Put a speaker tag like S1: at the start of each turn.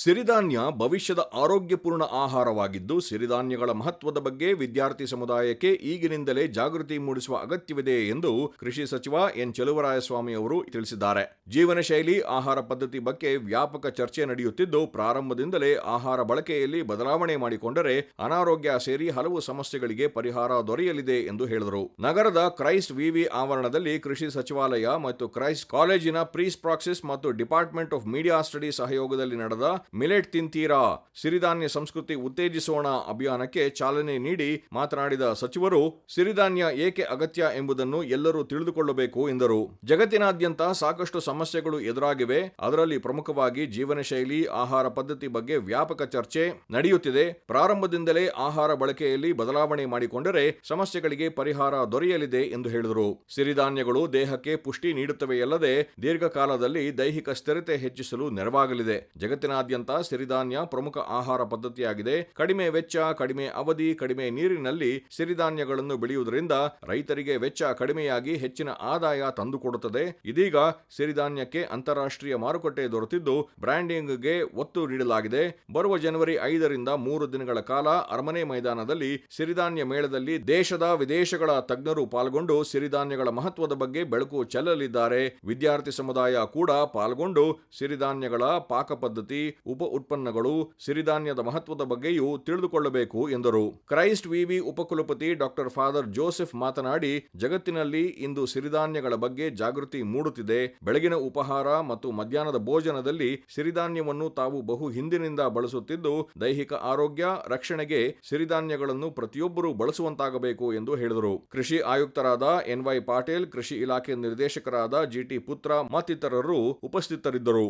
S1: ಸಿರಿಧಾನ್ಯ ಭವಿಷ್ಯದ ಆರೋಗ್ಯಪೂರ್ಣ ಆಹಾರವಾಗಿದ್ದು, ಸಿರಿಧಾನ್ಯಗಳ ಮಹತ್ವದ ಬಗ್ಗೆ ವಿದ್ಯಾರ್ಥಿ ಸಮುದಾಯಕ್ಕೆ ಈಗಿನಿಂದಲೇ ಜಾಗೃತಿ ಮೂಡಿಸುವ ಅಗತ್ಯವಿದೆ ಎಂದು ಕೃಷಿ ಸಚಿವ ಎನ್ ಚೆಲುವರಾಯಸ್ವಾಮಿ ಅವರು ತಿಳಿಸಿದ್ದಾರೆ. ಜೀವನ ಶೈಲಿ, ಆಹಾರ ಪದ್ಧತಿ ಬಗ್ಗೆ ವ್ಯಾಪಕ ಚರ್ಚೆ ನಡೆಯುತ್ತಿದ್ದು, ಪ್ರಾರಂಭದಿಂದಲೇ ಆಹಾರ ಬಳಕೆಯಲ್ಲಿ ಬದಲಾವಣೆ ಮಾಡಿಕೊಂಡರೆ ಅನಾರೋಗ್ಯ ಸೇರಿ ಹಲವು ಸಮಸ್ಯೆಗಳಿಗೆ ಪರಿಹಾರ ದೊರೆಯಲಿದೆ ಎಂದು ಹೇಳಿದರು. ನಗರದ ಕ್ರೈಸ್ಟ್ ವಿವಿ ಆವರಣದಲ್ಲಿ ಕೃಷಿ ಸಚಿವಾಲಯ ಮತ್ತು ಕ್ರೈಸ್ಟ್ ಕಾಲೇಜಿನ ಪ್ರೀಸ್ ಪ್ರಾಕ್ಸಿಸ್ ಮತ್ತು ಡಿಪಾರ್ಟ್ಮೆಂಟ್ ಆಫ್ ಮೀಡಿಯಾ ಸ್ಟಡಿ ಸಹಯೋಗದಲ್ಲಿ ನಡೆದ ಮಿಲೆಟ್ ತಿಂತೀರಾ ಸಿರಿಧಾನ್ಯ ಸಂಸ್ಕೃತಿ ಉತ್ತೇಜಿಸೋಣ ಅಭಿಯಾನಕ್ಕೆ ಚಾಲನೆ ನೀಡಿ ಮಾತನಾಡಿದ ಸಚಿವರು, ಸಿರಿಧಾನ್ಯ ಏಕೆ ಅಗತ್ಯ ಎಂಬುದನ್ನು ಎಲ್ಲರೂ ತಿಳಿದುಕೊಳ್ಳಬೇಕು ಎಂದರು. ಜಗತ್ತಿನಾದ್ಯಂತ ಸಾಕಷ್ಟು ಸಮಸ್ಯೆಗಳು ಎದುರಾಗಿವೆ. ಅದರಲ್ಲಿ ಪ್ರಮುಖವಾಗಿ ಜೀವನ ಶೈಲಿ, ಆಹಾರ ಪದ್ಧತಿ ಬಗ್ಗೆ ವ್ಯಾಪಕ ಚರ್ಚೆ ನಡೆಯುತ್ತಿದೆ. ಪ್ರಾರಂಭದಿಂದಲೇ ಆಹಾರ ಬಳಕೆಯಲ್ಲಿ ಬದಲಾವಣೆ ಮಾಡಿಕೊಂಡರೆ ಸಮಸ್ಯೆಗಳಿಗೆ ಪರಿಹಾರ ದೊರೆಯಲಿದೆ ಎಂದು ಹೇಳಿದರು. ಸಿರಿಧಾನ್ಯಗಳು ದೇಹಕ್ಕೆ ಪುಷ್ಟಿ ನೀಡುತ್ತವೆಯಲ್ಲದೆ ದೀರ್ಘಕಾಲದಲ್ಲಿ ದೈಹಿಕ ಸ್ಥಿರತೆ ಹೆಚ್ಚಿಸಲು ನೆರವಾಗಲಿದೆ. ಜಗತ್ತಿನಾದ್ಯಂತ ಸಿರಿಧಾನ್ಯ ಪ್ರಮುಖ ಆಹಾರ ಪದ್ಧತಿಯಾಗಿದೆ. ಕಡಿಮೆ ವೆಚ್ಚ, ಕಡಿಮೆ ಅವಧಿ, ಕಡಿಮೆ ನೀರಿನಲ್ಲಿ ಸಿರಿಧಾನ್ಯಗಳನ್ನು ಬೆಳೆಯುವುದರಿಂದ ರೈತರಿಗೆ ವೆಚ್ಚ ಕಡಿಮೆಯಾಗಿ ಹೆಚ್ಚಿನ ಆದಾಯ ತಂದುಕೊಡುತ್ತದೆ. ಇದೀಗ ಸಿರಿಧಾನ್ಯಕ್ಕೆ ಅಂತಾರಾಷ್ಟ್ರೀಯ ಮಾರುಕಟ್ಟೆ ದೊರೆತಿದ್ದು, ಬ್ರ್ಯಾಂಡಿಂಗ್ಗೆ ಒತ್ತು ನೀಡಲಾಗಿದೆ. ಬರುವ ಜನವರಿ 5ರಿಂದ 3 ದಿನಗಳ ಕಾಲ ಅರಮನೆ ಮೈದಾನದಲ್ಲಿ ಸಿರಿಧಾನ್ಯ ಮೇಳದಲ್ಲಿ ದೇಶದ ವಿದೇಶಗಳ ತಜ್ಞರು ಪಾಲ್ಗೊಂಡು ಸಿರಿಧಾನ್ಯಗಳ ಮಹತ್ವದ ಬಗ್ಗೆ ಬೆಳಕು ಚೆಲ್ಲಲಿದ್ದಾರೆ. ವಿದ್ಯಾರ್ಥಿ ಸಮುದಾಯ ಕೂಡ ಪಾಲ್ಗೊಂಡು ಸಿರಿಧಾನ್ಯಗಳ ಪಾಕ ಪದ್ಧತಿ, ಉಪ ಉತ್ಪನ್ನಗಳು, ಸಿರಿಧಾನ್ಯದ ಮಹತ್ವದ ಬಗ್ಗೆಯೂ ತಿಳಿದುಕೊಳ್ಳಬೇಕು ಎಂದರು. ಕ್ರೈಸ್ಟ್ ವಿವಿ ಉಪಕುಲಪತಿ ಡಾಕ್ಟರ್ ಫಾದರ್ ಜೋಸೆಫ್ ಮಾತನಾಡಿ, ಜಗತ್ತಿನಲ್ಲಿ ಇಂದು ಸಿರಿಧಾನ್ಯಗಳ ಬಗ್ಗೆ ಜಾಗೃತಿ ಮೂಡುತ್ತಿದೆ. ಬೆಳಗಿನ ಉಪಹಾರ ಮತ್ತು ಮಧ್ಯಾಹ್ನದ ಭೋಜನದಲ್ಲಿ ಸಿರಿಧಾನ್ಯವನ್ನು ತಾವು ಬಹು ಹಿಂದಿನಿಂದ ಬಳಸುತ್ತಿದ್ದು, ದೈಹಿಕ ಆರೋಗ್ಯ ರಕ್ಷಣೆಗೆ ಸಿರಿಧಾನ್ಯಗಳನ್ನು ಪ್ರತಿಯೊಬ್ಬರೂ ಬಳಸುವಂತಾಗಬೇಕು ಎಂದು ಹೇಳಿದರು. ಕೃಷಿ ಆಯುಕ್ತರಾದ ಎನ್.ವೈ. ಪಾಟೀಲ್, ಕೃಷಿ ಇಲಾಖೆ ನಿರ್ದೇಶಕರಾದ ಜಿ.ಟಿ. ಪುತ್ರ ಮತ್ತಿತರರು ಉಪಸ್ಥಿತರಿದ್ದರು.